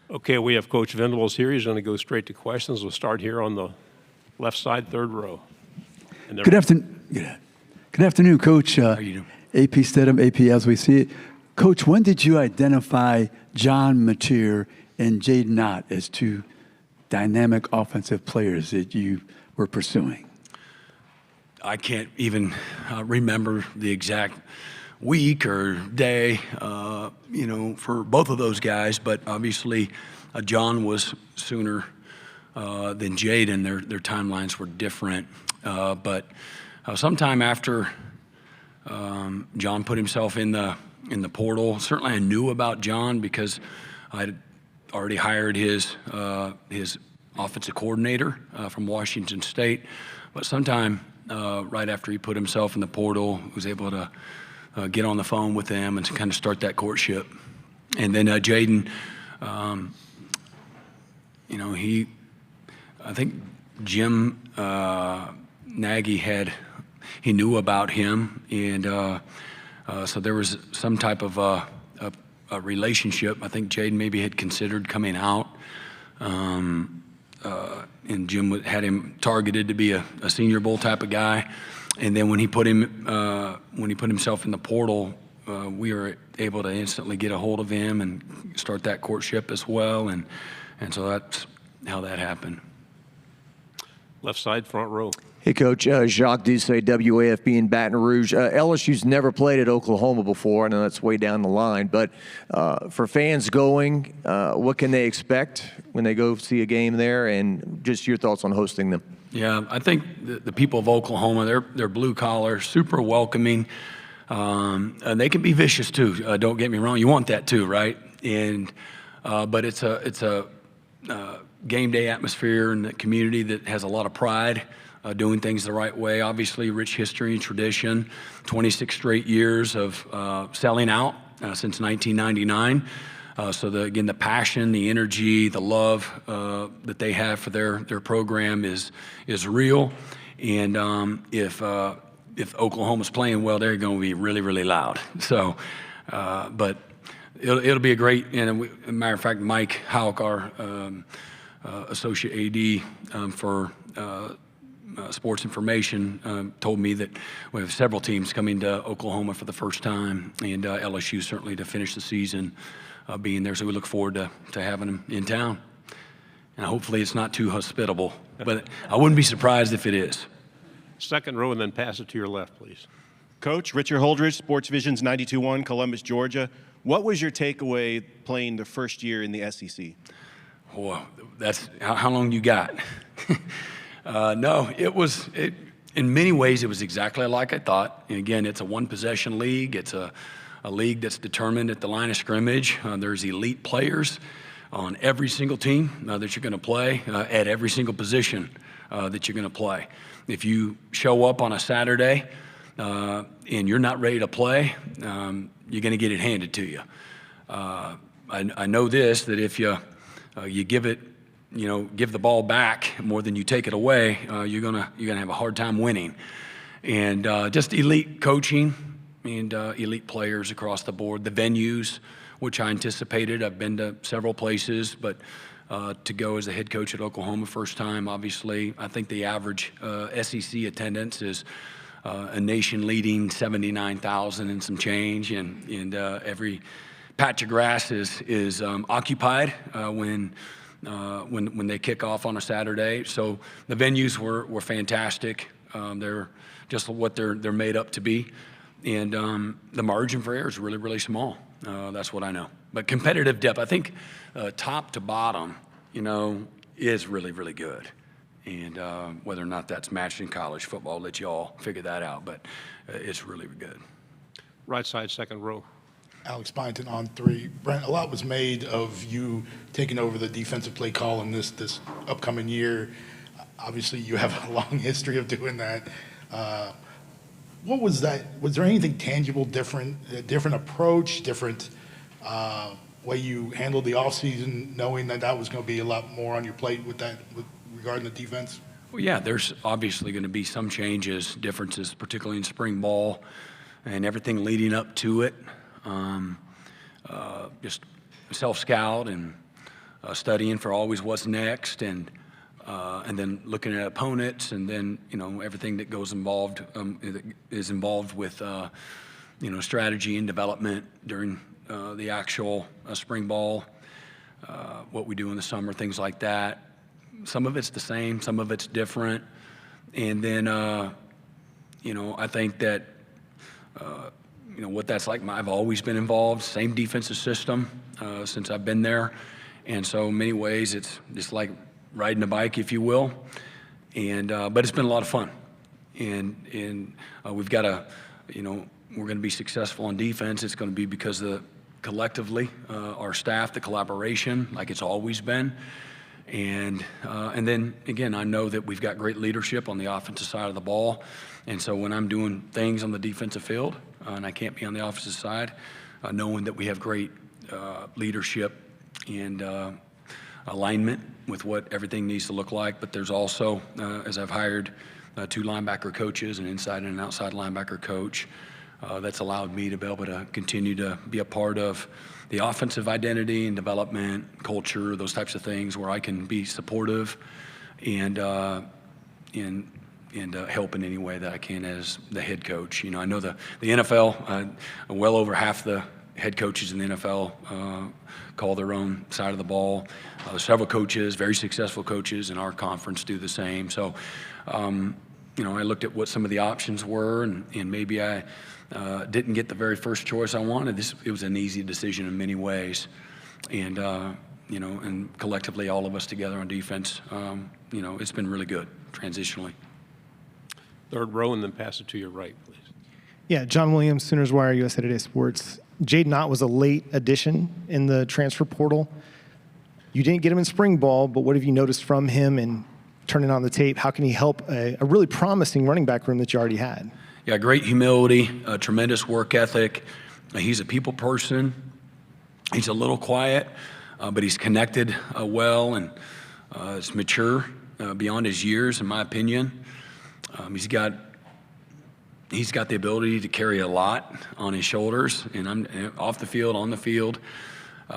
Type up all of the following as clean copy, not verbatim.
Okay, we have Coach Venables here. He's going to go straight to questions. We'll start here on the left side, third row. Good afternoon, Coach. How are you doing? AP Stedham, AP as we see it. Coach, when did you identify John Mateer and Jaden Knott as two dynamic offensive players that you were pursuing? I can't even remember the exact week or day, for both of those guys. But obviously, John was sooner than Jaden. Their timelines were different. But sometime after John put himself in the portal, certainly I knew about John because I'd already hired his offensive coordinator from Washington State. But sometime right after he put himself in the portal, was able to get on the phone with them and to kind of start that courtship. And then Jaden, I think Jim Nagy he knew about him, and so there was some type of a relationship. I think Jaden maybe had considered coming out, and Jim had him targeted to be a Senior Bowl type of guy. And then when he put himself in the portal, we were able to instantly get a hold of him and start that courtship as well, and so that's how that happened. Left side, front row. Hey, Coach. Jacques Doucet, WAFB in Baton Rouge. LSU's never played at Oklahoma before. I know that's way down the line. But for fans going, what can they expect when they go see a game there? And just your thoughts on hosting them. Yeah, I think the people of Oklahoma, they're blue collar, super welcoming. And they can be vicious too. Don't get me wrong. You want that too, right? And but it's a game day atmosphere and a community that has a lot of pride. Doing things the right way. Obviously, rich history and tradition, 26 straight years of selling out since 1999. So the passion, the energy, the love that they have for their program is real. And if Oklahoma's playing well, they're going to be really, really loud. So, but it'll be a great. And as a matter of fact, Mike Houck, our associate AD for sports information, told me that we have several teams coming to Oklahoma for the first time, and LSU certainly to finish the season being there. So we look forward to having them in town. And hopefully it's not too hospitable, but I wouldn't be surprised if it is. Second row, and then pass it to your left, please. Coach, Richard Holdridge, Sports Vision's 92.1, Columbus, Georgia. What was your takeaway playing the first year in the SEC? Well, that's how long you got? No, in many ways, it was exactly like I thought. And again, it's a one-possession league. It's a league that's determined at the line of scrimmage. There's elite players on every single team that you're going to play at every single position that you're going to play. If you show up on a Saturday and you're not ready to play, you're going to get it handed to you. I know this, that if you give the ball back more than you take it away, you're gonna have a hard time winning. And just elite coaching and elite players across the board. The venues, which I anticipated. I've been to several places, but to go as a head coach at Oklahoma first time, obviously, I think the average SEC attendance is a nation-leading 79,000 and some change, and every patch of grass is occupied when they kick off on a Saturday. So the venues were fantastic. They're just what they're made up to be. And the margin for error is really, really small. That's what I know. But competitive depth, I think top to bottom, is really, really good. And whether or not that's matched in college football, I'll let you all figure that out. But it's really good. Right side, second row. Alex Byington on three. Brent, a lot was made of you taking over the defensive play call in this upcoming year. Obviously, you have a long history of doing that. What was that? Was there anything tangible, different approach, different way you handled the offseason, knowing that was going to be a lot more on your plate with regarding the defense? Well, yeah, there's obviously going to be some changes, differences, particularly in spring ball and everything leading up to it. Just self-scout and studying for always what's next, and then looking at opponents, and then everything that is involved with strategy and development during the actual spring ball, what we do in the summer, things like that. Some of it's the same, some of it's different, and then I think that what that's like. I've always been involved, same defensive system since I've been there, and so in many ways it's just like riding a bike, if you will, and but it's been a lot of fun, and we've got we're going to be successful on defense. It's going to be because collectively our staff, the collaboration, like it's always been. And then again, I know that we've got great leadership on the offensive side of the ball, and so when I'm doing things on the defensive field and I can't be on the offensive side, knowing that we have great leadership and alignment with what everything needs to look like. But there's also, as I've hired 2 linebacker coaches, an inside and an outside linebacker coach, that's allowed me to be able to continue to be a part of the offensive identity and development, culture, those types of things, where I can be supportive and help in any way that I can as the head coach. I know the NFL, well over half the head coaches in the NFL call their own side of the ball. Several coaches, very successful coaches in our conference, do the same. So, I looked at what some of the options were, and maybe I didn't get the very first choice I wanted. It was an easy decision in many ways, and and collectively, all of us together on defense, it's been really good transitionally. Third row, and then pass it to your right, please. Yeah, John Williams, Sooners Wire, USA Today Sports. Jaden Ott was a late addition in the transfer portal. You didn't get him in spring ball, but what have you noticed from him, and turning on the tape, how can he help a really promising running back room that you already had? Yeah, great humility, tremendous work ethic. He's a people person. He's a little quiet, but he's connected well, and is mature beyond his years, in my opinion. He's got the ability to carry a lot on his shoulders, and I'm off the field, on the field.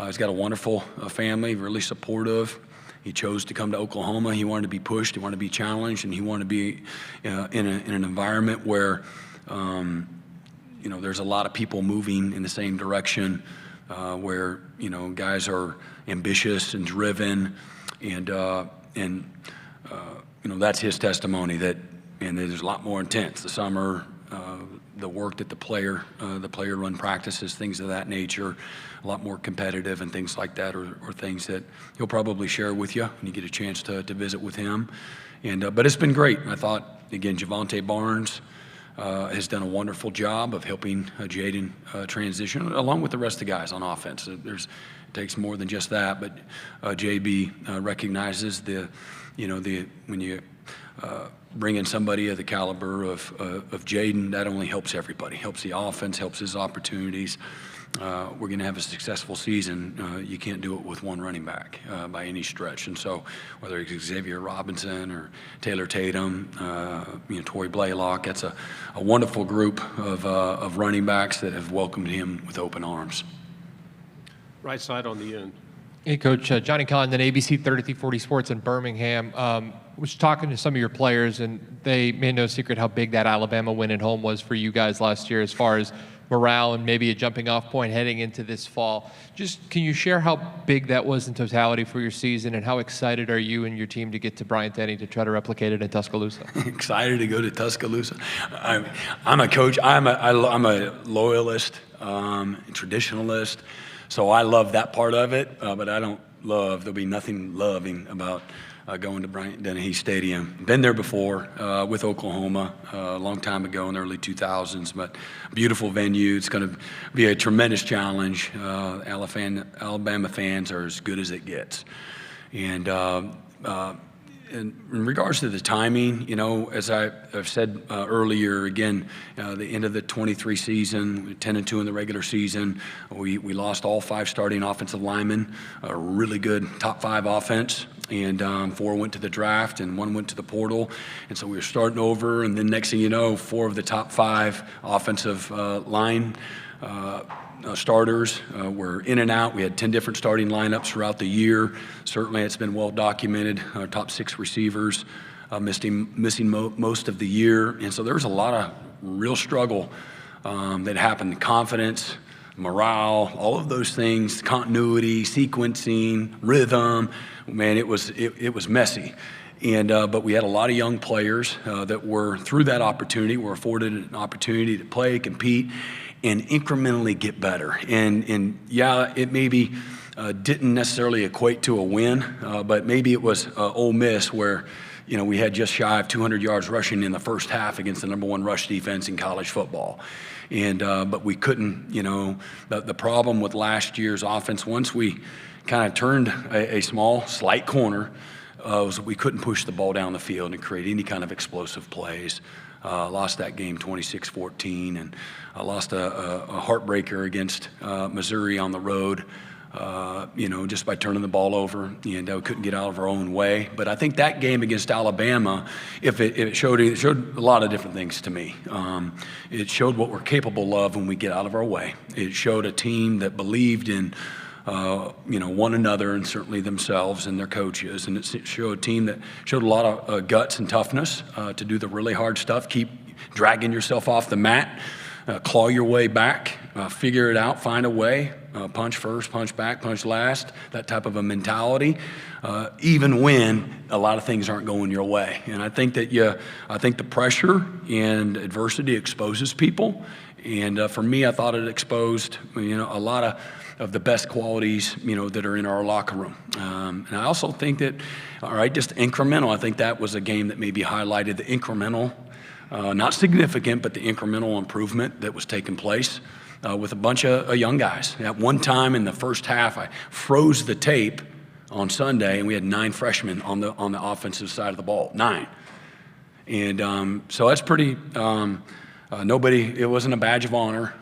He's got a wonderful family, really supportive. He chose to come to Oklahoma. He wanted to be pushed. He wanted to be challenged, and he wanted to be in an environment where, there's a lot of people moving in the same direction, where guys are ambitious and driven, and that's his testimony. And there's a lot more intense. The summer, the work that the player run practices, things of that nature, a lot more competitive and things like that, or things that he'll probably share with you when you get a chance to visit with him. And but it's been great. I thought, again, Javonte Barnes has done a wonderful job of helping Jaden transition, along with the rest of the guys on offense. It takes more than just that, but JB recognizes when you bring in somebody of the caliber of Jaden, that only helps everybody, helps the offense, helps his opportunities. We're going to have a successful season. You can't do it with one running back by any stretch. And so whether it's Xavier Robinson or Taylor Tatum, Torrey Blaylock, that's a wonderful group of running backs that have welcomed him with open arms. Right side on the end. Hey, Coach. Johnny Condon, ABC 3340 Sports in Birmingham. Was talking to some of your players, and they made no secret how big that Alabama win at home was for you guys last year as far as morale and maybe a jumping-off point heading into this fall. Just can you share how big that was in totality for your season, and how excited are you and your team to get to Bryant-Denny to try to replicate it in Tuscaloosa? Excited to go to Tuscaloosa. I'm a coach. I'm a loyalist, traditionalist. So I love that part of it, but there'll be nothing loving about going to Bryant-Denny Stadium. Been there before with Oklahoma a long time ago in the early 2000s, but beautiful venue. It's going to be a tremendous challenge. Alabama fans are as good as it gets. And in regards to the timing, as I've said earlier, again, the end of the 23 season, 10-2 in the regular season, we lost all 5 starting offensive linemen, a really good top 5 offense. and 4 went to the draft, and 1 went to the portal. And so we were starting over, and then next thing you know, 4 of the top 5 offensive line starters were in and out. We had 10 different starting lineups throughout the year. Certainly, it's been well documented. Our top 6 receivers missing most of the year, and so there was a lot of real struggle that happened. Confidence, morale, all of those things, continuity, sequencing, rhythm. Man, it was messy. And but we had a lot of young players that were, through that opportunity, were afforded an opportunity to play, compete, and incrementally get better. And yeah, it maybe didn't necessarily equate to a win, but maybe it was Ole Miss where, you know, we had just shy of 200 yards rushing in the first half against the #1 rush defense in college football. And but we couldn't, you know, the problem with last year's offense, once we kind of turned a small, slight corner, was we couldn't push the ball down the field and create any kind of explosive plays. Lost that game 26-14, and lost a heartbreaker against Missouri on the road, you know, just by turning the ball over, and we couldn't get out of our own way. But I think that game against Alabama, if it showed a lot of different things to me. It showed what we're capable of when we get out of our way. It showed a team that believed in you know, one another, and certainly themselves and their coaches. And it showed a team that showed a lot of guts and toughness to do the really hard stuff, keep dragging yourself off the mat, claw your way back, figure it out, find a way, punch first, punch back, punch last, that type of a mentality, even when a lot of things aren't going your way. And I think that I think the pressure and adversity exposes people. And for me, I thought it exposed, you know, a lot of the best qualities, you know, that are in our locker room. And I also think that, all right, just incremental. I think that was a game that maybe highlighted the incremental, not significant, but the incremental improvement that was taking place with a bunch of young guys. At one time in the first half, I froze the tape on Sunday, and we had 9 freshmen on the offensive side of the ball, 9. And so that's pretty. It wasn't a badge of honor.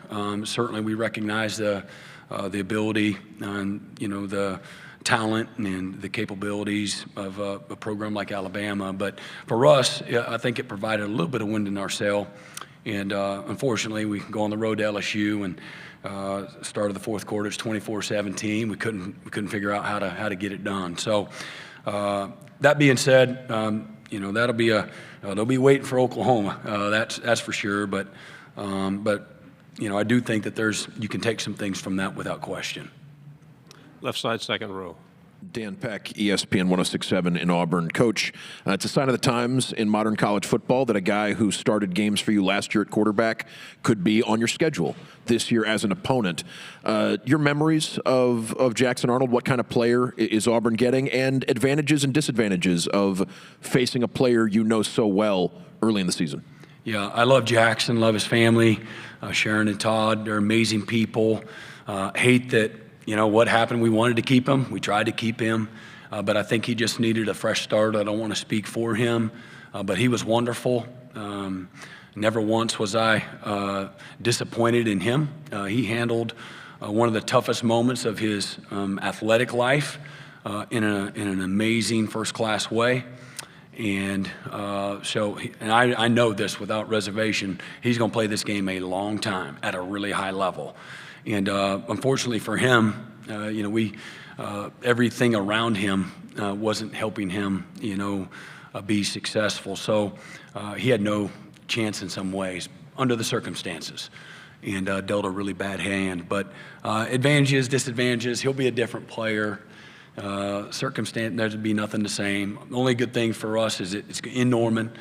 Certainly, we recognize the ability and, you know, the talent and the capabilities of a program like Alabama. But for us, I think it provided a little bit of wind in our sail. And unfortunately, we go on the road to LSU, and started the fourth quarter. It's 24-17. We couldn't figure out how to get it done. So that being said, you know, they'll be waiting for Oklahoma. That's for sure. But you know, I do think that you can take some things from that without question. Left side, second row. Dan Peck, ESPN 1067 in Auburn. Coach, it's a sign of the times in modern college football that a guy who started games for you last year at quarterback could be on your schedule this year as an opponent. Your memories of Jackson Arnold, what kind of player is Auburn getting, and advantages and disadvantages of facing a player you know so well early in the season? Yeah, I love Jackson, love his family. Sharon and Todd, they're amazing people. Hate that, you know, what happened. We wanted to keep him. We tried to keep him. But I think he just needed a fresh start. I don't want to speak for him. But he was wonderful. Never once was I disappointed in him. He handled one of the toughest moments of his athletic life in an amazing first-class way. And and I know this without reservation, he's going to play this game a long time at a really high level. And unfortunately for him, you know, everything around him wasn't helping him, you know, be successful. So he had no chance in some ways under the circumstances, and dealt a really bad hand. But advantages, disadvantages, he'll be a different player. Circumstance, there'd be nothing the same. The only good thing for us is it's in Norman,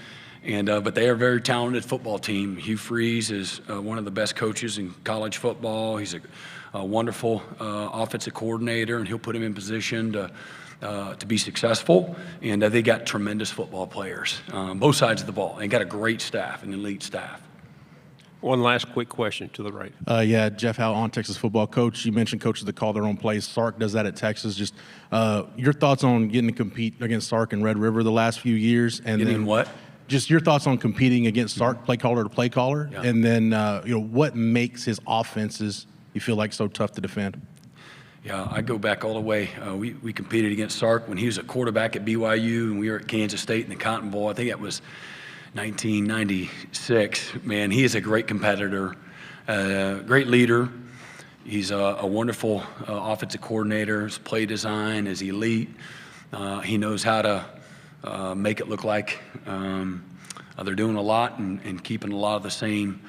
and but they are a very talented football team. Hugh Freeze is one of the best coaches in college football. He's a wonderful offensive coordinator, and he'll put him in position to be successful. And they got tremendous football players, both sides of the ball. They got a great staff, an elite staff. One last quick question to the right. Yeah, Jeff Howe on Texas football. Coach, you mentioned coaches that call their own plays. Sark does that at Texas. Just your thoughts on getting to compete against Sark in Red River the last few years, and Getting then what? Just your thoughts on competing against Sark, play caller to play caller, and then you know, what makes his offenses you feel like so tough to defend? Yeah, I go back all the way. We competed against Sark when he was a quarterback at BYU, and we were at Kansas State in the Cotton Bowl. I think that was 1996. Man, he is a great competitor, great leader. He's a wonderful offensive coordinator. His play design is elite. He knows how to make it look like they're doing a lot and keeping a lot of the same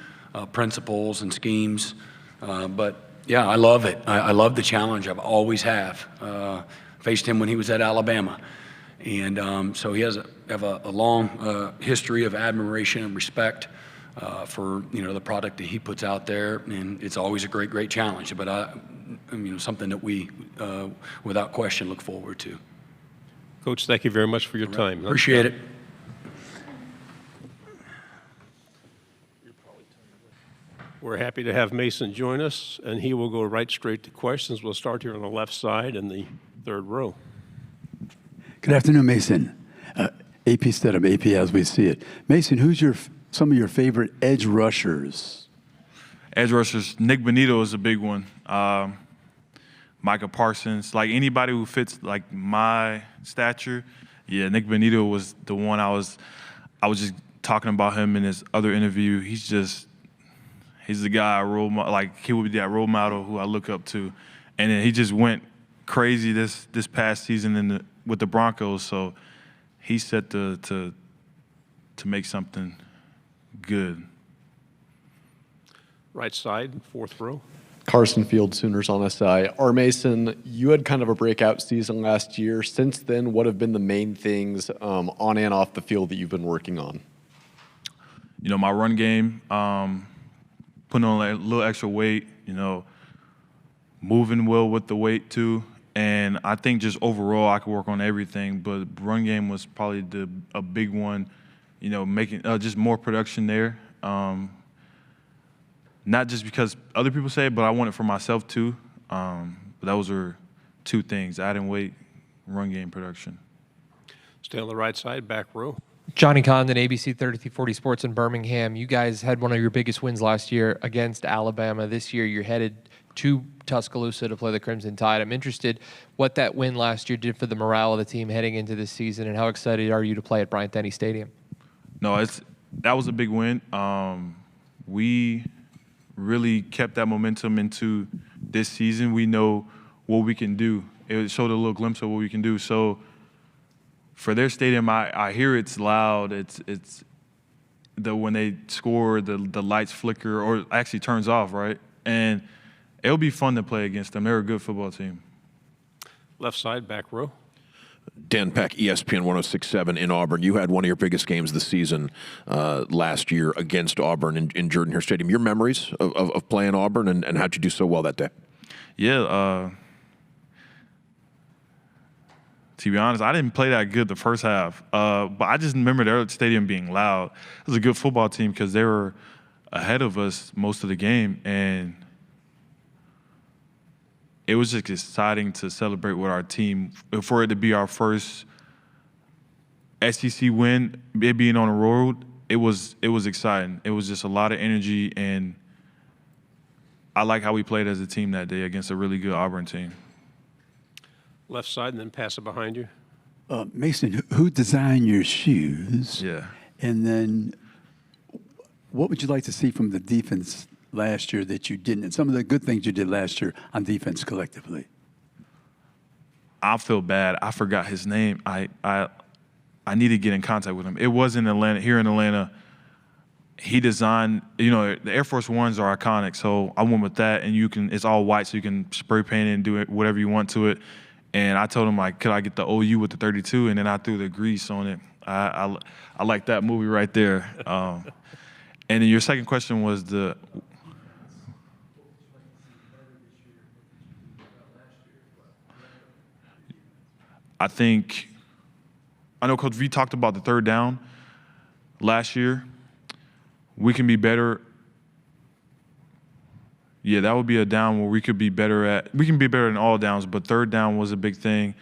principles and schemes. But yeah, I love it. I love the challenge. I've always have. Faced him when he was at Alabama. And so he has a long history of admiration and respect for the product that he puts out there, and it's always a great challenge. But something that we, without question, look forward to. Coach, thank you very much for your time. Appreciate it. We're happy to have Mason join us, and he will go right straight to questions. We'll start here on the left side in the third row. Good afternoon, Mason. AP Stedham, AP as we see it. Mason, who's some of your favorite edge rushers? Edge rushers, Nick Benito is a big one. Micah Parsons, like anybody who fits like my stature. Yeah, Nick Benito was the one I was just talking about him in his other interview. He's the guy he would be that role model who I look up to. And then he just went crazy this past season with the Broncos, so he's set to make something good. Right side, fourth row. Carson Field, Sooners on SI. R. Mason, you had kind of a breakout season last year. Since then, what have been the main things on and off the field that you've been working on? My run game, putting on a little extra weight, moving well with the weight too. And I think just overall I could work on everything, but run game was probably a big one, making just more production there. Not just because other people say it, but I want it for myself too. But those are two things: adding weight, run game production. Stay on the right side, back row. Johnny Condon, ABC 3340 Sports in Birmingham. You guys had one of your biggest wins last year against Alabama. This year you're headed to Tuscaloosa to play the Crimson Tide. I'm interested what that win last year did for the morale of the team heading into this season, and how excited are you to play at Bryant-Denny Stadium? No, that was a big win. We really kept that momentum into this season. We know what we can do. It showed a little glimpse of what we can do. So for their stadium, I hear it's loud. It's when they score, the lights flicker or actually turns off, right? And it'll be fun to play against them. They're a good football team. Left side, back row. Dan Peck, ESPN 106.7 in Auburn. You had one of your biggest games this season last year against Auburn in Jordan-Hare Stadium. Your memories of playing Auburn and how'd you do so well that day? Yeah, to be honest, I didn't play that good the first half, but I just remember their stadium being loud. It was a good football team because they were ahead of us most of the game, and it was just exciting to celebrate with our team. For it to be our first SEC win, it being on the road, it was exciting. It was just a lot of energy, and I like how we played as a team that day against a really good Auburn team. Left side, and then pass it behind you. Mason, who designed your shoes? Yeah. And then what would you like to see from the defense last year that you didn't, and some of the good things you did last year on defense collectively? I feel bad. I forgot his name. I need to get in contact with him. It was in Atlanta. Here in Atlanta, he designed. The Air Force Ones are iconic, so I went with that. And it's all white, so you can spray paint it and do it whatever you want to it. And I told him, could I get the OU with the 32? And then I threw the grease on it. I like that movie right there. And then your second question was I know Coach V talked about the third down last year. We can be better. Yeah, that would be a down where we could be better at. We can be better in all downs, but third down was a big thing.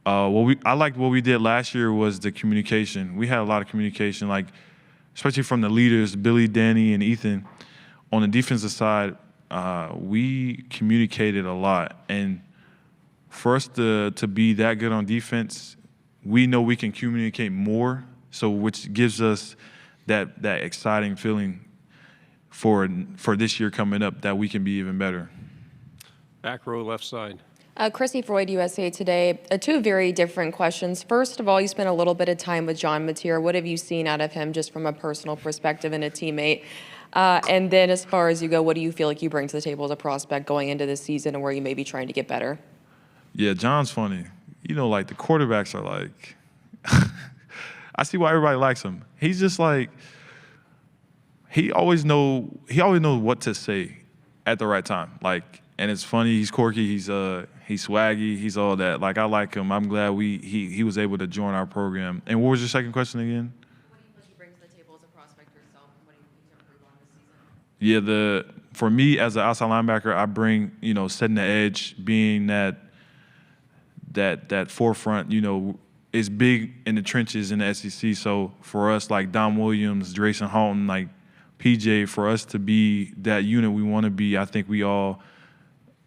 I liked what we did last year was the communication. We had a lot of communication, especially from the leaders, Billy, Danny, and Ethan. On the defensive side, we communicated a lot, and for us to be that good on defense, we know we can communicate more, so which gives us that exciting feeling for this year coming up that we can be even better. Back row, left side. Chrissy Freud, USA Today. Two very different questions. First of all, you spent a little bit of time with John Mateer. What have you seen out of him just from a personal perspective and a teammate? And then as far as you go, what do you feel like you bring to the table as a prospect going into this season and where you may be trying to get better? Yeah, John's funny. You know, like the quarterbacks are like, I see why everybody likes him. He's just like, he always knows what to say at the right time. Like, and it's funny, he's quirky, he's swaggy, he's all that. Like, I like him. I'm glad he was able to join our program. And what was your second question again? What do you think you bring to the table as a prospect yourself, and what do you think you improve on this season? Yeah, for me as an outside linebacker, I bring, setting the edge, being that forefront, is big in the trenches in the SEC. So for us, like Dom Williams, Drayson Halton, like PJ, for us to be that unit we want to be, I think we all,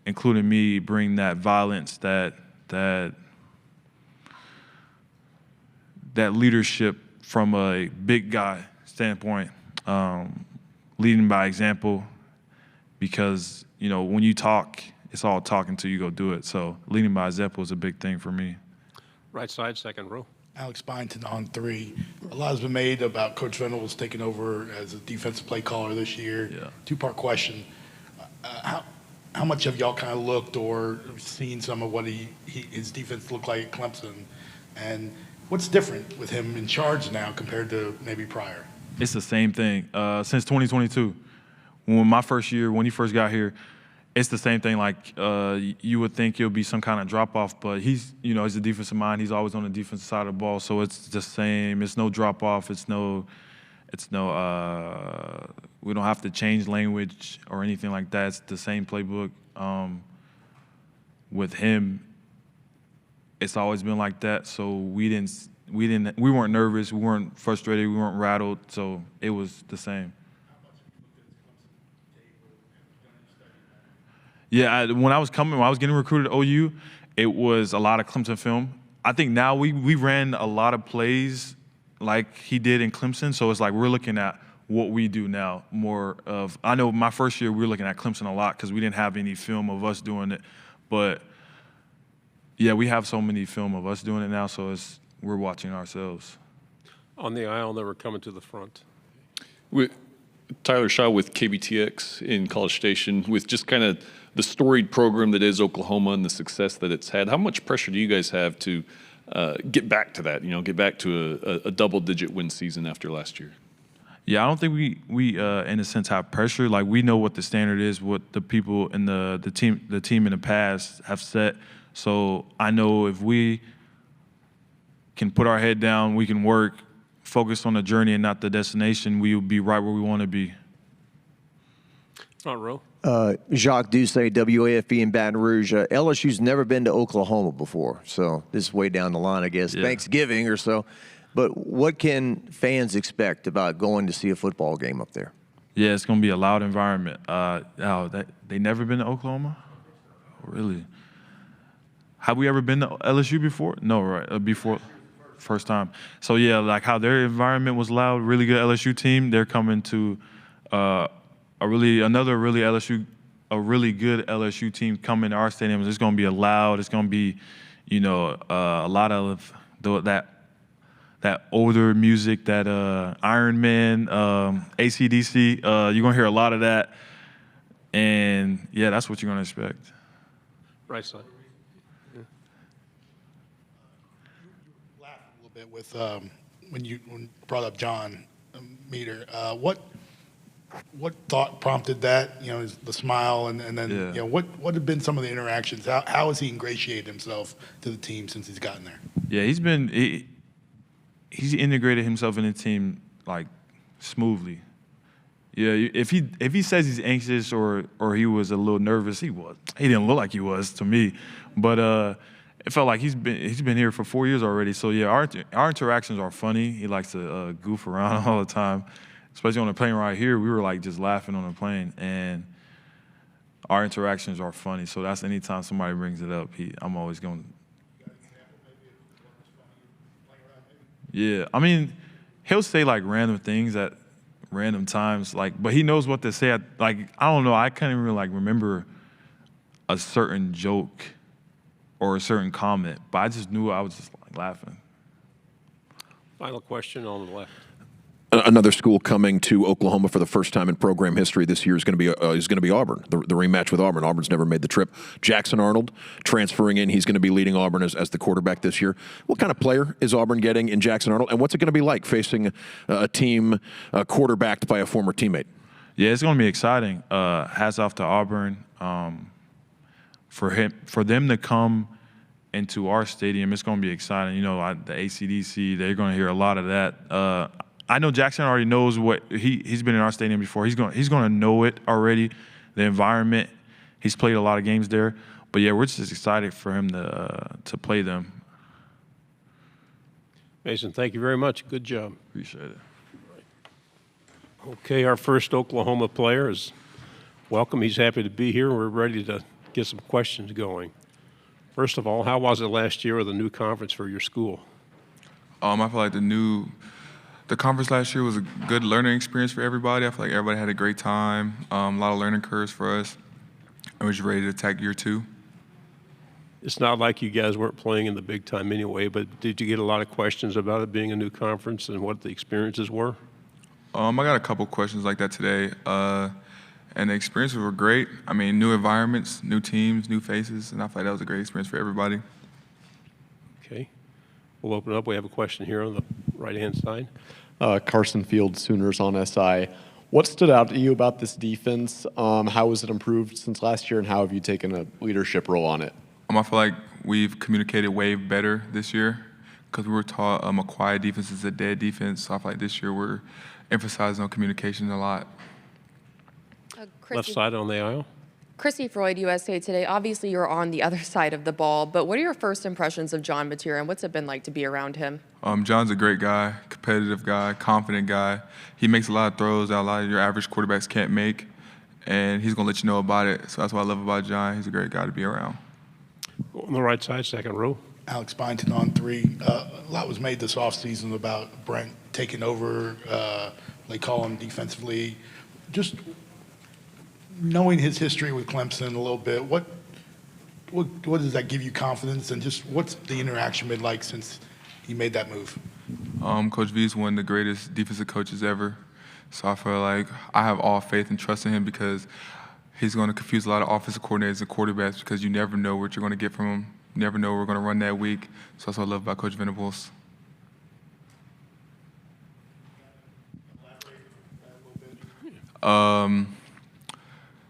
including me, bring that violence, that leadership from a big guy standpoint, leading by example, because, when you talk, it's all talking till you go do it. So leading by example is a big thing for me. Right side, second row. Alex Byington on 3. A lot has been made about Coach Venables taking over as a defensive play caller this year. Yeah. Two-part question. How much have y'all kind of looked or seen some of what his defense looked like at Clemson? And what's different with him in charge now compared to maybe prior? It's the same thing. Since 2022, when he first got here, it's the same thing. Like, you would think it'll be some kind of drop-off, but he's a defensive mind. He's always on the defensive side of the ball, so it's the same. It's no drop-off. It's no we don't have to change language or anything like that. It's the same playbook. With him, it's always been like that, so we weren't nervous, we weren't frustrated, we weren't rattled, so it was the same. Yeah, when I was getting recruited at OU, it was a lot of Clemson film. I think now we ran a lot of plays like he did in Clemson, so it's like we're looking at what we do now more of. I know my first year we were looking at Clemson a lot because we didn't have any film of us doing it, but yeah, we have so many film of us doing it now, so we're watching ourselves. On the aisle, never coming to the front. Tyler Shaw with KBTX in College Station, with just kind of the storied program that is Oklahoma and the success that it's had. How much pressure do you guys have to get back to that, get back to a double-digit win season after last year? Yeah, I don't think we in a sense have pressure. Like, we know what the standard is, what the people in the team in the past have set. So I know if we can put our head down, we can work, focus on the journey and not the destination, we will be right where we want to be. Front row. Jacques Doucet, WAFB in Baton Rouge. LSU's never been to Oklahoma before, so this is way down the line, I guess, Yeah. Thanksgiving or so. But what can fans expect about going to see a football game up there? Yeah, it's going to be a loud environment. They never been to Oklahoma? Really? Have we ever been to LSU before? No, right? Before, first time. So yeah, like how their environment was loud. Really good LSU team. They're coming to a really good LSU team coming to our stadium. It's going to be loud. It's going to be, a lot of that older music, that Iron Man, AC/DC. You're going to hear a lot of that. And, yeah, that's what you're going to expect. Right side. You laughed a little bit with when you brought up John Meter. What thought prompted that? The smile, and then Yeah. what have been some of the interactions? How has he ingratiated himself to the team since he's gotten there? Yeah, he's integrated himself in the team like smoothly. Yeah, if he says he's anxious or he was a little nervous, he was. He didn't look like he was to me, but it felt like he's been here for 4 years already. So yeah, our interactions are funny. He likes to goof around all the time, especially on the plane ride here. We were like just laughing on the plane, and our interactions are funny. So that's anytime somebody brings it up, I'm always going. Yeah, I mean, he'll say like random things at random times, like, but he knows what to say. Like, I don't know, I can't even like remember a certain joke or a certain comment, but I just knew I was just like laughing. Final question on the left. Another school coming to Oklahoma for the first time in program history this year is going to be Auburn. The rematch with Auburn. Auburn's never made the trip. Jackson Arnold transferring in. He's going to be leading Auburn as the quarterback this year. What kind of player is Auburn getting in Jackson Arnold, and what's it going to be like facing a team quarterbacked by a former teammate? Yeah, it's going to be exciting. Hats off to Auburn. For them to come into our stadium, it's going to be exciting. You know, the ACDC, they're going to hear a lot of that. I know Jackson already knows what he's been in our stadium before. He's going to know it already, the environment. He's played a lot of games there. But yeah, we're just excited for him to play them. Mason, thank you very much. Good job. Appreciate it. Okay, our first Oklahoma player is welcome. He's happy to be here. We're ready to get some questions going. First of all, how was it last year with a new conference for your school? I feel like the conference last year was a good learning experience for everybody. I feel like everybody had a great time, a lot of learning curves for us. I was ready to attack year 2. It's not like you guys weren't playing in the big time anyway, but did you get a lot of questions about it being a new conference and what the experiences were? I got a couple questions like that today, and the experiences were great. I mean, new environments, new teams, new faces, and I feel like that was a great experience for everybody. Okay. We'll open up. We have a question here on the right-hand side. Carson Field, Sooners on SI. What stood out to you about this defense? How has it improved since last year, and how have you taken a leadership role on it? I feel like we've communicated way better this year because we were taught a quiet defense is a dead defense. So I feel like this year we're emphasizing on communication a lot. Left side on the aisle. Chrissy Freud, USA Today. Obviously, you're on the other side of the ball, but what are your first impressions of John Mateer, and what's it been like to be around him? John's a great guy, competitive guy, confident guy. He makes a lot of throws that a lot of your average quarterbacks can't make, and he's going to let you know about it. So that's what I love about John. He's a great guy to be around. On the right side, second row. Alex Byington on 3. A lot was made this offseason about Brent taking over, they call him defensively. Just knowing his history with Clemson a little bit, what does that give you confidence, and just what's the interaction been like since he made that move? Coach V is one of the greatest defensive coaches ever, so I feel like I have all faith and trust in him because he's going to confuse a lot of offensive coordinators and quarterbacks because you never know what you're going to get from him. You never know what we're going to run that week, so that's what I love about Coach Venables.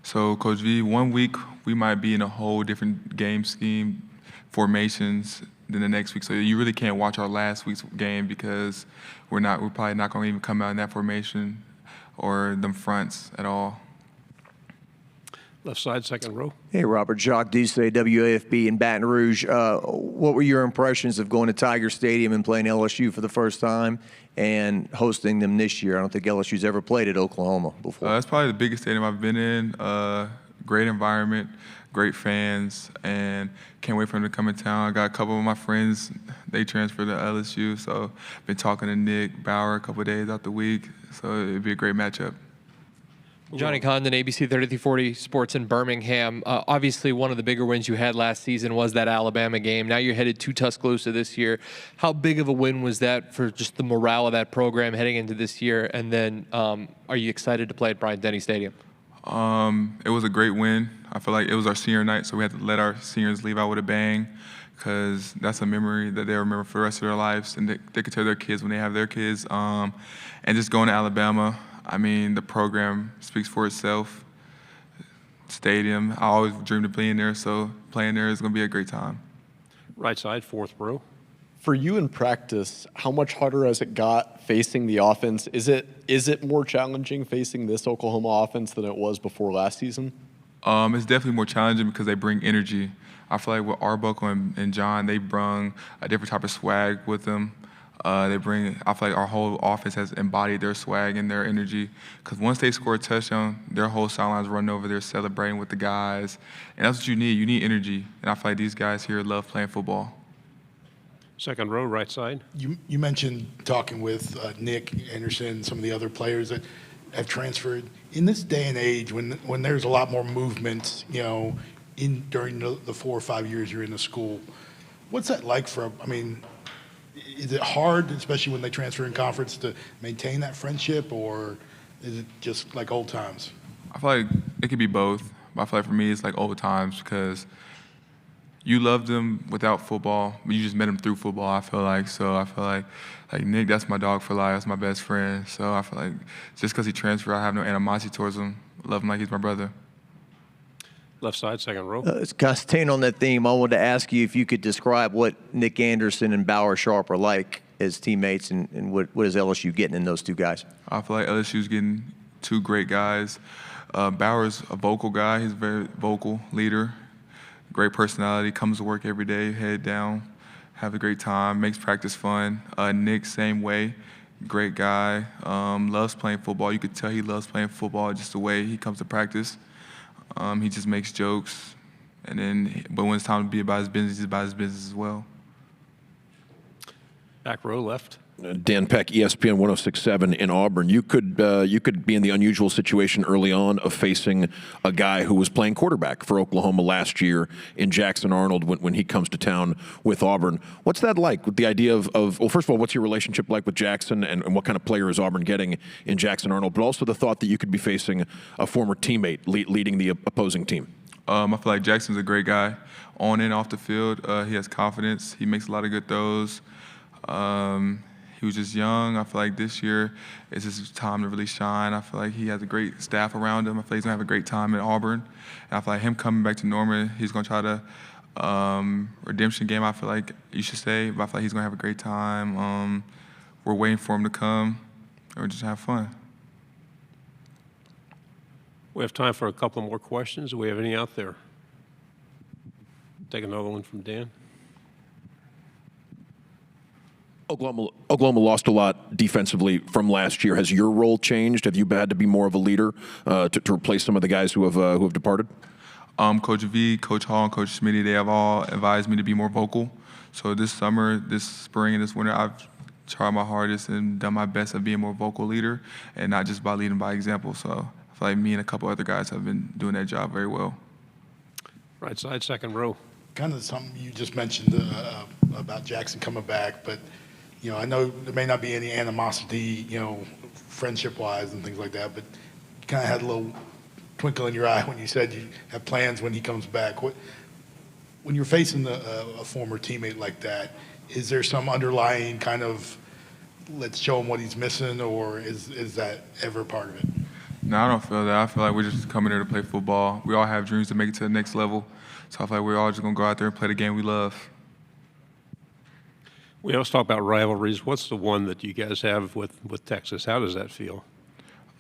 So Coach V, 1 week we might be in a whole different game scheme, formations than the next week. So you really can't watch our last week's game because we're probably not going to even come out in that formation or them fronts at all. Left side, second row. Hey, Robert, Jacques Doucet, WAFB in Baton Rouge. What were your impressions of going to Tiger Stadium and playing LSU for the first time and hosting them this year? I don't think LSU's ever played at Oklahoma before. That's probably the biggest stadium I've been in. Great environment, great fans, and can't wait for them to come in town. I got a couple of my friends, they transferred to LSU, so I've been talking to Nick Bauer a couple of days out the week, so it'd be a great matchup. Johnny Condon, ABC 3340 Sports in Birmingham. Obviously, one of the bigger wins you had last season was that Alabama game. Now you're headed to Tuscaloosa this year. How big of a win was that for just the morale of that program heading into this year? And then are you excited to play at Bryant-Denny Stadium? It was a great win. I feel like it was our senior night, so we had to let our seniors leave out with a bang because that's a memory that they'll remember for the rest of their lives, and they could tell their kids when they have their kids. And just going to Alabama, I mean, the program speaks for itself. Stadium, I always dreamed of being there, so playing there is going to be a great time. Right side, fourth row. For you in practice, how much harder has it got facing the offense? Is it more challenging facing this Oklahoma offense than it was before last season? It's definitely more challenging because they bring energy. I feel like with Arbuckle and John, they bring a different type of swag with them. They bring. I feel like our whole offense has embodied their swag and their energy. Because once they score a touchdown, their whole sidelines running over there celebrating with the guys, and that's what you need. You need energy, and I feel like these guys here love playing football. Second row, right side. You mentioned talking with Nick Anderson, some of the other players that have transferred. In this day and age, when there's a lot more movement, during the 4 or 5 years you're in the school, what's that like is it hard, especially when they transfer in conference, to maintain that friendship, or is it just like old times? I feel like it could be both. But I feel like for me, it's like old times because you love them without football, but you just met them through football, I feel like. So I feel like Nick, that's my dog for life. That's my best friend. So I feel like just because he transferred, I have no animosity towards him. I love him like he's my brother. Left side, second row. Staying on that theme, I wanted to ask you if you could describe what Nick Anderson and Bauer Sharp are like as teammates, and what is LSU getting in those two guys? I feel like LSU's getting two great guys. Bauer's a vocal guy. He's a very vocal leader. Great personality, comes to work every day, head down, have a great time, makes practice fun. Nick, same way, great guy, loves playing football. You could tell he loves playing football just the way he comes to practice. He just makes jokes, but when it's time to be about his business, he's about his business as well. Back row, left. Dan Peck, ESPN 106.7 in Auburn. You could be in the unusual situation early on of facing a guy who was playing quarterback for Oklahoma last year in Jackson Arnold when he comes to town with Auburn. What's that like with the idea of well, first of all, what's your relationship like with Jackson, and what kind of player is Auburn getting in Jackson Arnold, but also the thought that you could be facing a former teammate leading the opposing team? I feel like Jackson's a great guy on and off the field. He has confidence. He makes a lot of good throws. He was just young. I feel like this year is his time to really shine. I feel like he has a great staff around him. I feel like he's going to have a great time at Auburn. And I feel like him coming back to Norman, he's going to try to redemption game, I feel like you should say. But I feel like he's going to have a great time. We're waiting for him to come, and we're just have fun. We have time for a couple more questions. Do we have any out there? Take another one from Dan. Oklahoma lost a lot defensively from last year. Has your role changed? Have you had to be more of a leader to replace some of the guys who have departed? Coach V, Coach Hall, and Coach Smitty, they have all advised me to be more vocal. So this summer, this spring, and this winter, I've tried my hardest and done my best at being a more vocal leader, and not just by leading by example. So I feel like me and a couple other guys have been doing that job very well. Right side, second row. Kind of something you just mentioned about Jackson coming back, but I know there may not be any animosity, friendship-wise and things like that, but you kind of had a little twinkle in your eye when you said you have plans when he comes back. When you're facing a former teammate like that, is there some underlying kind of let's show him what he's missing, or is that ever part of it? No, I don't feel that. I feel like we're just coming here to play football. We all have dreams to make it to the next level, so I feel like we're all just going to go out there and play the game we love. We always talk about rivalries. What's the one that you guys have with Texas? How does that feel?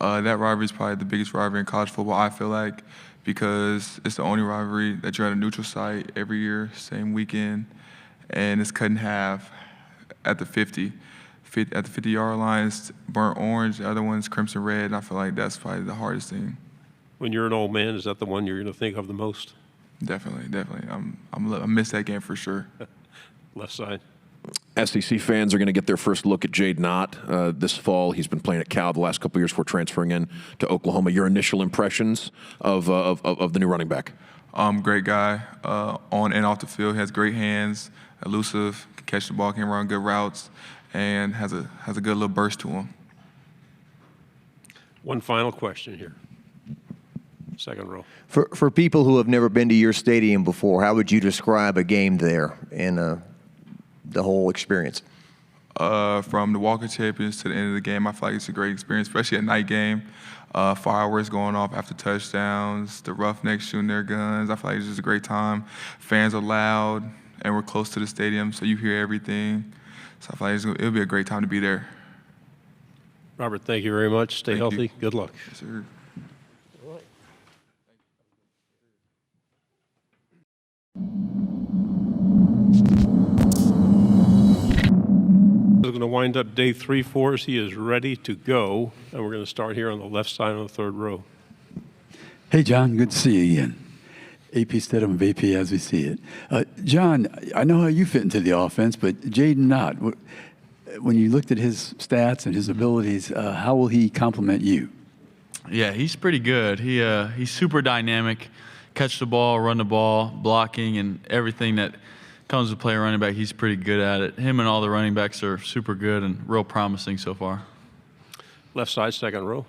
That rivalry is probably the biggest rivalry in college football, I feel like, because it's the only rivalry that you're at a neutral site every year, same weekend, and it's cut in half at the 50. At the 50-yard line, it's burnt orange. The other one's crimson red, and I feel like that's probably the hardest thing. When you're an old man, is that the one you're going to think of the most? Definitely. I miss that game for sure. Left side. SEC fans are going to get their first look at Jade Knott this fall. He's been playing at Cal the last couple of years before transferring in to Oklahoma. Your initial impressions of the new running back? Great guy, on and off the field. He has great hands, elusive, can catch the ball, can run good routes, and has a good little burst to him. One final question here. Second row. For people who have never been to your stadium before, how would you describe a game there and the whole experience? From the Walker Champions to the end of the game, I feel like it's a great experience, especially at night game. Fireworks going off after touchdowns, the Roughnecks shooting their guns. I feel like it's just a great time. Fans are loud, and we're close to the stadium, so you hear everything. So I feel like it'll be a great time to be there. Robert, thank you very much. Stay healthy. Good luck. Yes, sir. Going to wind up day 3 for us. He is ready to go, and we're going to start here on the left side on the third row. Hey, John, good to see you again. AP Stedham of AP as we see it. John, I know how you fit into the offense, but Jaden Knott, when you looked at his stats and his abilities, how will he complement you? Yeah, he's pretty good. He's super dynamic, catch the ball, run the ball, blocking, and everything that comes with playing running back. He's pretty good at it. Him and all the running backs are super good and real promising so far. Left side, second row.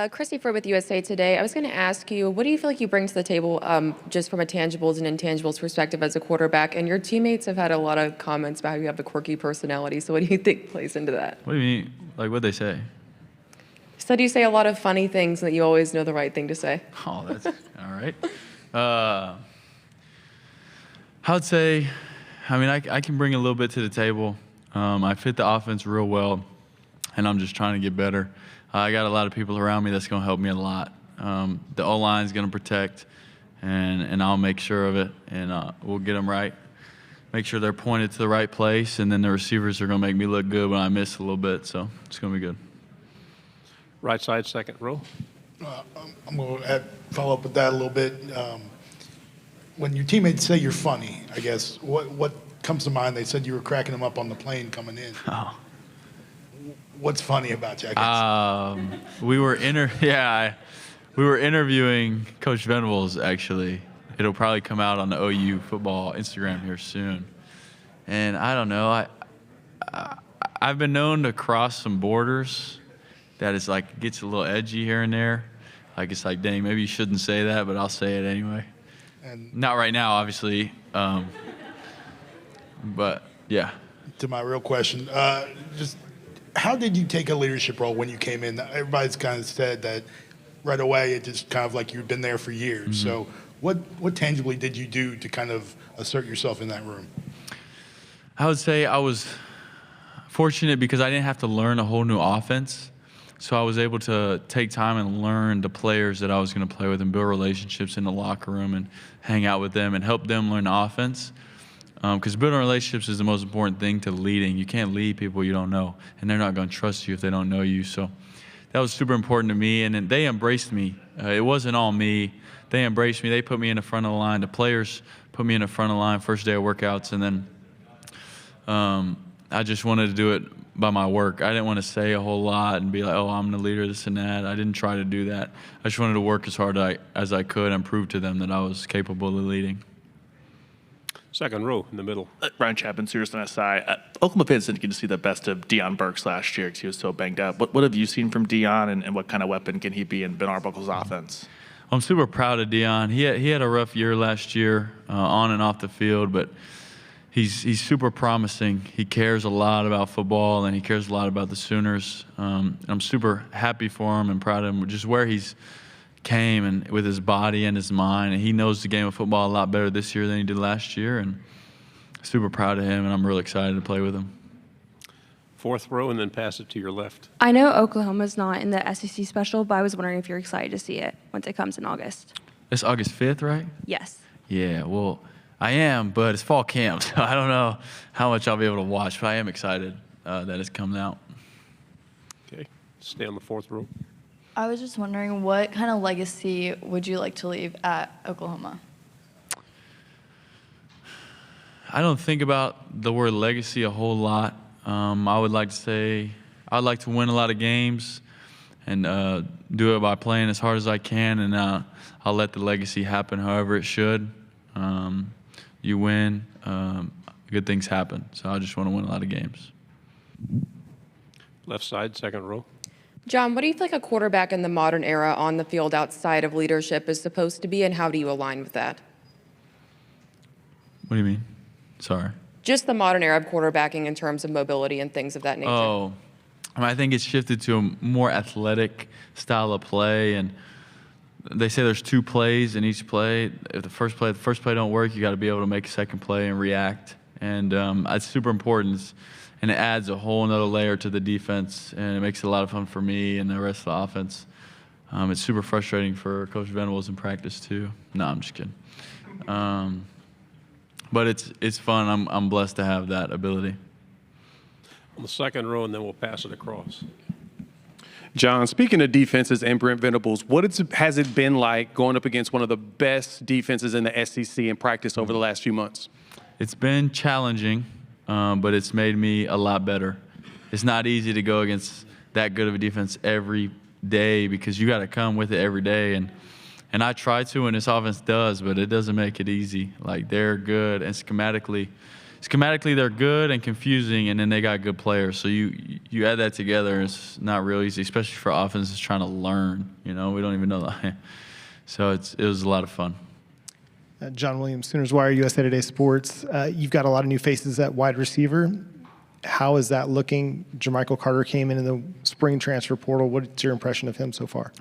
Chrissy Ford with USA Today. I was going to ask you, what do you feel like you bring to the table just from a tangibles and intangibles perspective as a quarterback? And your teammates have had a lot of comments about how you have a quirky personality. So what do you think plays into that? What do you mean? Like, what'd they say? So do you say a lot of funny things that you always know the right thing to say? Oh, that's all right. I would say, I mean, I can bring a little bit to the table. I fit the offense real well, and I'm just trying to get better. I got a lot of people around me that's going to help me a lot. The O-line is going to protect, and I'll make sure of it, and we'll get them right. Make sure they're pointed to the right place, and then the receivers are going to make me look good when I miss a little bit, so it's going to be good. Right side, second row. I'm going to follow up with that a little bit. When your teammates say you're funny, I guess, what comes to mind? They said you were cracking them up on the plane coming in. Oh. What's funny about you, I guess? We were interviewing Coach Venables, actually. It'll probably come out on the OU football Instagram here soon. And I don't know, I've been known to cross some borders that is like, gets a little edgy here and there. Like, it's like, dang, maybe you shouldn't say that, but I'll say it anyway. And not right now, obviously. But yeah. To my real question, just how did you take a leadership role when you came in? Everybody's kind of said that right away, it just kind of like you've been there for years. Mm-hmm. So what tangibly did you do to kind of assert yourself in that room? I would say I was fortunate because I didn't have to learn a whole new offense. So I was able to take time and learn the players that I was going to play with and build relationships in the locker room and hang out with them and help them learn the offense. Because building relationships is the most important thing to leading. You can't lead people you don't know, and they're not going to trust you if they don't know you. So that was super important to me, and they embraced me. It wasn't all me. They embraced me. They put me in the front of the line. The players put me in the front of the line first day of workouts, and then I just wanted to do it by my work. I didn't want to say a whole lot and be like, oh, I'm the leader, this and that. I didn't try to do that. I just wanted to work as hard as I could and prove to them that I was capable of leading. Second row in the middle. Ryan Chapman, Sirius and SI. Oklahoma fans didn't get to see the best of Deion Burks last year because he was so banged up. What have you seen from Deion, and what kind of weapon can he be in Ben Arbuckle's offense? I'm super proud of Deion. He had a rough year last year on and off the field, but he's super promising. He cares a lot about football, and he cares a lot about the Sooners. I'm super happy for him and proud of him, just where he's came and with his body and his mind. And he knows the game of football a lot better this year than he did last year. And super proud of him, and I'm really excited to play with him. Fourth row, and then pass it to your left. I know Oklahoma's not in the SEC special, but I was wondering if you're excited to see it once it comes in August. It's August 5th, right? Yes. Yeah, well, I am, but it's fall camp, so I don't know how much I'll be able to watch, but I am excited that it's coming out. Okay, stay on the fourth row. I was just wondering, what kind of legacy would you like to leave at Oklahoma? I don't think about the word legacy a whole lot. I would like to say I'd like to win a lot of games and do it by playing as hard as I can, and I'll let the legacy happen however it should. You win, good things happen. So I just want to win a lot of games. Left side, second row. John, what do you feel like a quarterback in the modern era on the field outside of leadership is supposed to be, and how do you align with that? What do you mean? Sorry. Just the modern era of quarterbacking in terms of mobility and things of that nature. Oh, I think it's shifted to a more athletic style of play, and they say there's 2 plays in each play. If the first play don't work, you got to be able to make a second play and react, and it's super important. And it adds a whole nother layer to the defense, and it makes it a lot of fun for me and the rest of the offense. It's super frustrating for Coach Venables in practice too. No, I'm just kidding. But it's fun. I'm blessed to have that ability. on the second row, and then we'll pass it across. John, speaking of defenses and Brent Venables, has it been like going up against one of the best defenses in the SEC in practice over the last few months? It's been challenging, but it's made me a lot better. It's not easy to go against that good of a defense every day because you got to come with it every day. And I try to, and this offense does, but it doesn't make it easy. Like, they're good, and schematically they're good and confusing, and then they got good players. So you add that together, and it's not real easy, especially for offenses trying to learn. You know, we don't even know that. So it was a lot of fun. John Williams, Sooners Wire, USA Today Sports. You've got a lot of new faces at wide receiver. How is that looking? Jermichael Carter came in the spring transfer portal. What's your impression of him so far?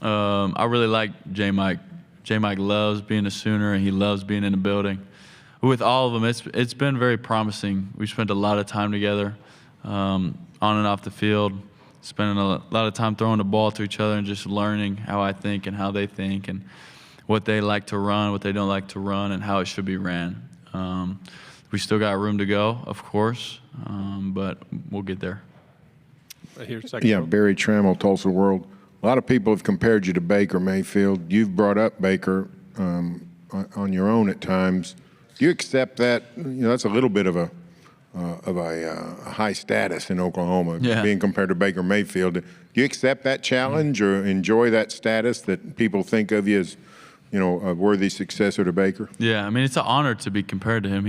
I really like J-Mike. J-Mike loves being a Sooner, and he loves being in the building. With all of them, it's been very promising. We spent a lot of time together on and off the field, spending a lot of time throwing the ball to each other and just learning how I think and how they think and what they like to run, what they don't like to run, and how it should be ran. We still got room to go, of course, but we'll get there. Right here, second Yeah, row. Barry Trammell, Tulsa World. A lot of people have compared you to Baker Mayfield. You've brought up Baker on your own at times. Do you accept that? You know, that's a little bit of a high status in Oklahoma, being compared to Baker Mayfield. Do you accept that challenge or enjoy that status that people think of you as, you know, a worthy successor to Baker? Yeah, I mean, it's an honor to be compared to him.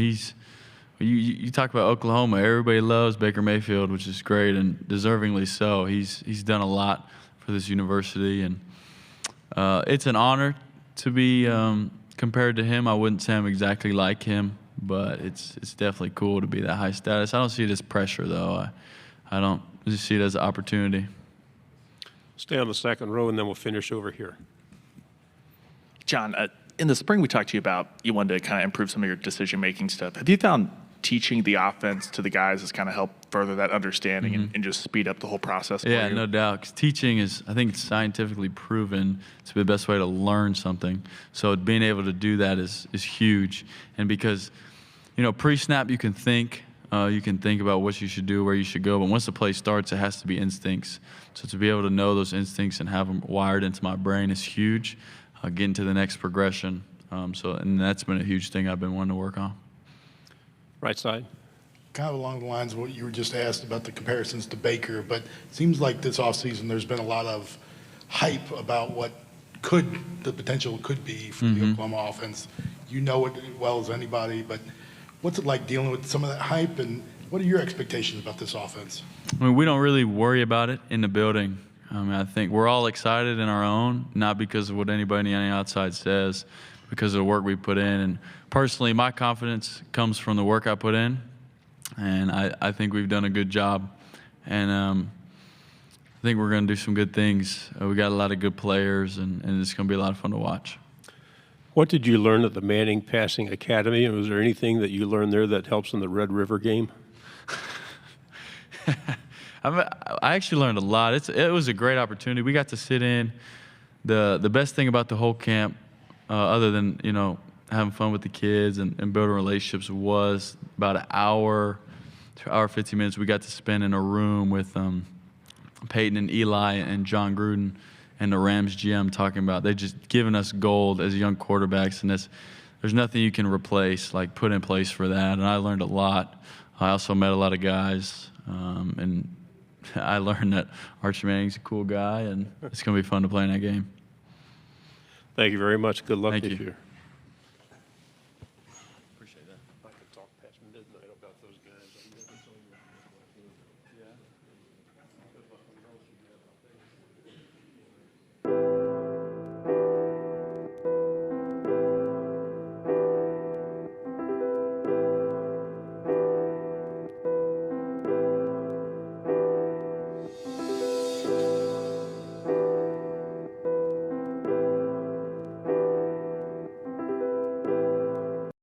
You talk about Oklahoma, everybody loves Baker Mayfield, which is great, and deservingly so. He's done a lot for this university, and it's an honor to be compared to him. I wouldn't say I'm exactly like him, but it's definitely cool to be that high status. I don't see it as pressure, though. I don't just see it as an opportunity. Stay on the second row, and then we'll finish over here. John, in the spring we talked to you about you wanted to kind of improve some of your decision-making stuff. Have you found teaching the offense to the guys has kind of helped further that understanding and just speed up the whole process for Yeah, you? no doubt. 'Cause teaching is, I think it's scientifically proven to be the best way to learn something. So being able to do that is huge. And because, you know, pre-snap you can think about what you should do, where you should go. But once the play starts, it has to be instincts. So to be able to know those instincts and have them wired into my brain is huge. Getting to the next progression. And that's been a huge thing I've been wanting to work on. Right side. Kind of along the lines of what you were just asked about the comparisons to Baker, but it seems like this offseason there's been a lot of hype about what the potential could be for the Oklahoma offense. You know it as well as anybody, but what's it like dealing with some of that hype, and what are your expectations about this offense? I mean, we don't really worry about it in the building. I mean, I think we're all excited in our own, not because of what anybody on the outside says, because of the work we put in. And personally, my confidence comes from the work I put in, and I think we've done a good job. And I think we're going to do some good things. We got a lot of good players, and it's going to be a lot of fun to watch. What did you learn at the Manning Passing Academy? And was there anything that you learned there that helps in the Red River game? I actually learned a lot. It was a great opportunity. We got to sit in. The best thing about the whole camp, other than, you know, having fun with the kids and building relationships, was about an hour to hour 15 minutes we got to spend in a room with Peyton and Eli and John Gruden and the Rams GM talking about they just given us gold as young quarterbacks, and there's nothing you can replace, like put in place for that. And I learned a lot. I also met a lot of guys, and I learned that Archie Manning's a cool guy, and it's going to be fun to play in that game. Thank you very much. Good luck Thank this you. year.